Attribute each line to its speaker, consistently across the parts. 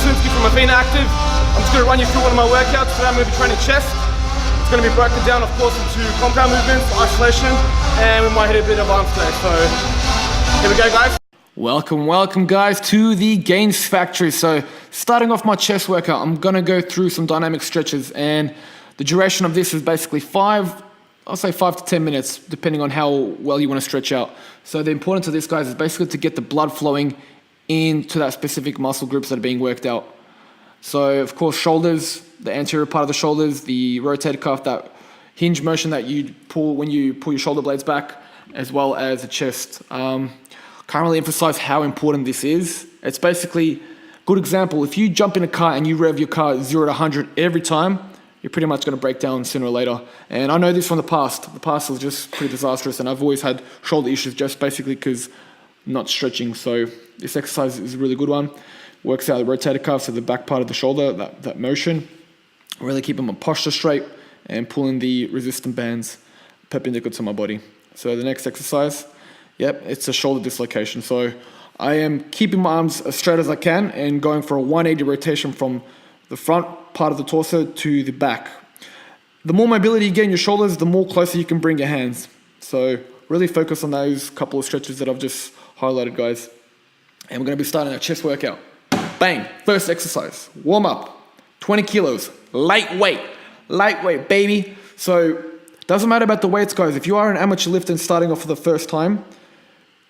Speaker 1: Sinski from Athena Active. I'm just going to run you through one of my workouts. Today I'm going to be training chest. It's going to be broken down, of course, into compound movements, isolation, and we might hit a bit of arms today. So here we go, guys.
Speaker 2: Welcome guys to the Gains Factory. So starting off my chest workout, I'm going to go through some dynamic stretches, and the duration of this is basically 5 to 10 minutes, depending on how well you want to stretch out. So the importance of this, guys, is basically to get the blood flowing into that specific muscle groups that are being worked out. So of course, shoulders, the anterior part of the shoulders, the rotator cuff, that hinge motion that you pull when you pull your shoulder blades back, as well as the chest. Can't really emphasize how important this is. It's basically, good example, if you jump in a car and you rev your car 0 to 100 every time, you're pretty much going to break down sooner or later. And I know this from the past. The past was just pretty disastrous, and I've always had shoulder issues just basically because I'm not stretching. So this exercise is a really good one. Works out the rotator cuff, so the back part of the shoulder, that motion. Really keeping my posture straight and pulling the resistant bands perpendicular to my body. So the next exercise, yep, it's a shoulder dislocation. So I am keeping my arms as straight as I can and going for a 180 rotation from the front part of the torso to the back. The more mobility you get in your shoulders, the more closer you can bring your hands. So really focus on those couple of stretches that I've just highlighted, guys. And we're going to be starting our chest workout. Bang, first exercise, warm up, 20 kilos, lightweight, baby. So doesn't matter about the weights, guys. If you are an amateur lifter and starting off for the first time,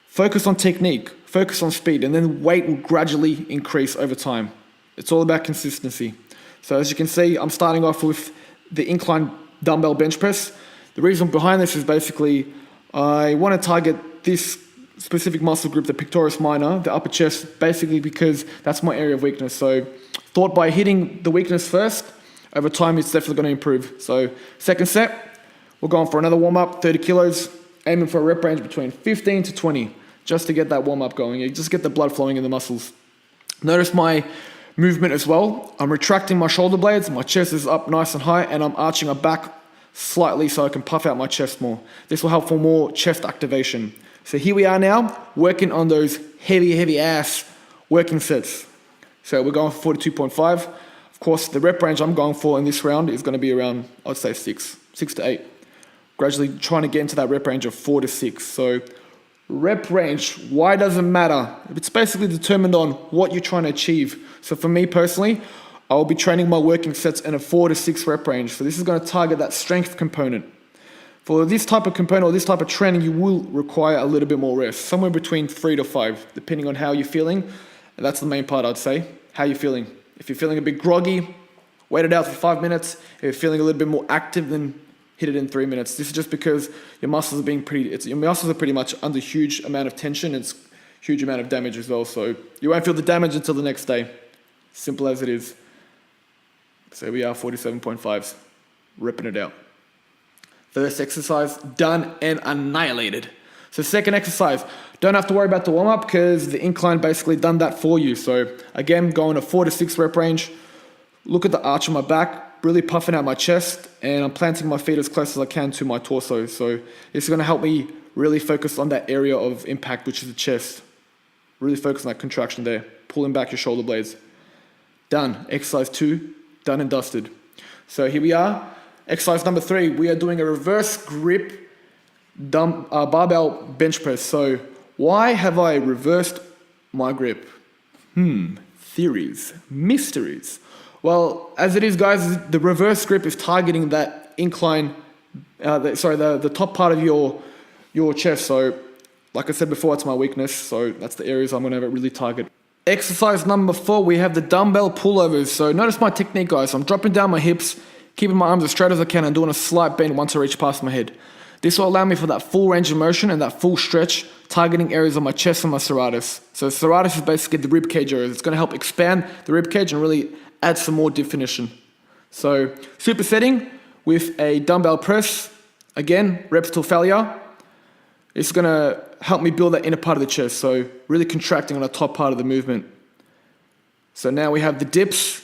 Speaker 2: focus on technique, focus on speed, and then weight will gradually increase over time. It's all about consistency. So as you can see, I'm starting off with the incline dumbbell bench press. The reason behind this is basically I want to target this specific muscle group, the pectoris minor, the upper chest, basically because that's my area of weakness. So thought by hitting the weakness first, over time it's definitely going to improve. So second set, we're going for another warm-up, 30 kilos, aiming for a rep range between 15 to 20, just to get that warm-up going. You just get the blood flowing in the muscles. Notice my movement as well. I'm retracting my shoulder blades, my chest is up nice and high, and I'm arching my back slightly so I can puff out my chest more. This will help for more chest activation. So here we are now, working on those heavy ass working sets. So we're going for 42.5. Of course, the rep range I'm going for in this round is going to be around, I'd say 6 to 8. Gradually trying to get into that rep range of 4 to 6. So rep range, why does it matter? It's basically determined on what you're trying to achieve. So for me personally, I'll be training my working sets in a 4 to 6 rep range. So this is going to target that strength component. For this type of component or this type of training, you will require a little bit more rest, somewhere between 3 to 5, depending on how you're feeling. And that's the main part, I'd say. How you're feeling. If you're feeling a bit groggy, wait it out for 5 minutes. If you're feeling a little bit more active, then hit it in 3 minutes. This is just because your muscles are your muscles are pretty much under huge amount of tension. It's huge amount of damage as well. So you won't feel the damage until the next day. Simple as it is. So we are 47.5s, ripping it out. First exercise, done and annihilated. So second exercise, don't have to worry about the warm-up because the incline basically done that for you. So again, going a 4 to 6 rep range. Look at the arch on my back, really puffing out my chest, and I'm planting my feet as close as I can to my torso. So this is going to help me really focus on that area of impact, which is the chest. Really focus on that contraction there, pulling back your shoulder blades. Done. Exercise 2, done and dusted. So here we are. Exercise number 3, we are doing a reverse grip barbell bench press. So why have I reversed my grip? Theories, mysteries. Well, as it is, guys, the reverse grip is targeting that incline, the top part of your chest. So like I said before, it's my weakness. So that's the areas I'm going to really target. Exercise number 4, we have the dumbbell pullovers. So notice my technique, guys. I'm dropping down my hips, keeping my arms as straight as I can and doing a slight bend once I reach past my head. This will allow me for that full range of motion and that full stretch, targeting areas of my chest and my serratus. So serratus is basically the rib cage area. It's going to help expand the rib cage and really add some more definition. So supersetting with a dumbbell press, again, reps till failure. It's going to help me build that inner part of the chest. So really contracting on the top part of the movement. So now we have the dips.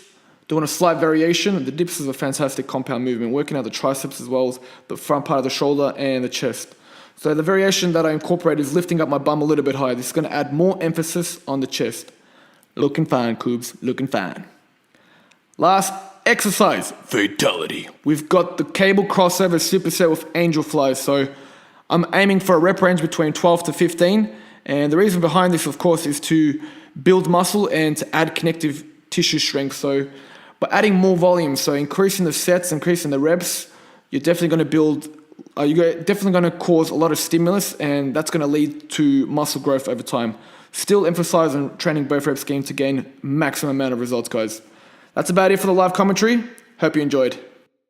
Speaker 2: Doing a slight variation. The dips is a fantastic compound movement, working out the triceps as well as the front part of the shoulder and the chest. So the variation that I incorporate is lifting up my bum a little bit higher. This is going to add more emphasis on the chest. Looking fine, Coobs, looking fine. Last exercise, fatality. We've got the cable crossover superset with angel flies. So I'm aiming for a rep range between 12 to 15. And the reason behind this, of course, is to build muscle and to add connective tissue strength. So by adding more volume, so increasing the sets, increasing the reps, you're definitely going to cause a lot of stimulus, and that's going to lead to muscle growth over time. Still emphasize on training both rep scheme to gain maximum amount of results, guys. That's about it for the live commentary. Hope you enjoyed.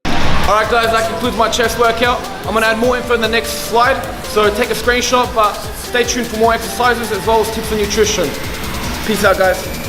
Speaker 2: Alright guys, that concludes my chest workout. I'm going to add more info in the next slide, so take a screenshot, but stay tuned for more exercises as well as tips on nutrition. Peace out guys.